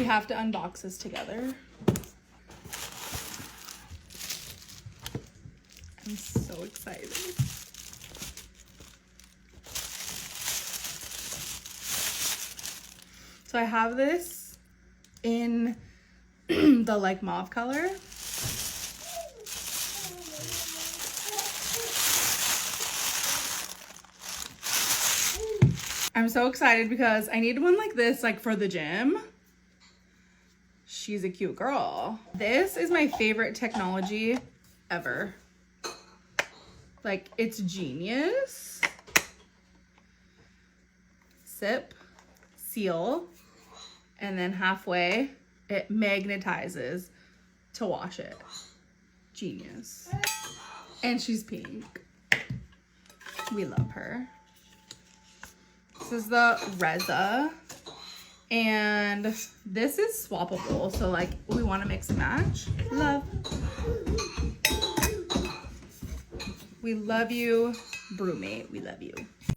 have to unbox this together. I'm so excited. So I have this in the like mauve color. I'm so excited because I need one like this, like for the gym. She's a cute girl. This is my favorite technology ever. Like, it's genius. Sip, seal, and then halfway it magnetizes to wash it. Genius. And she's pink. We love her. This is the Resa, and this is swappable, so like we want to mix and match. Love. We love you, Brümate. We love you.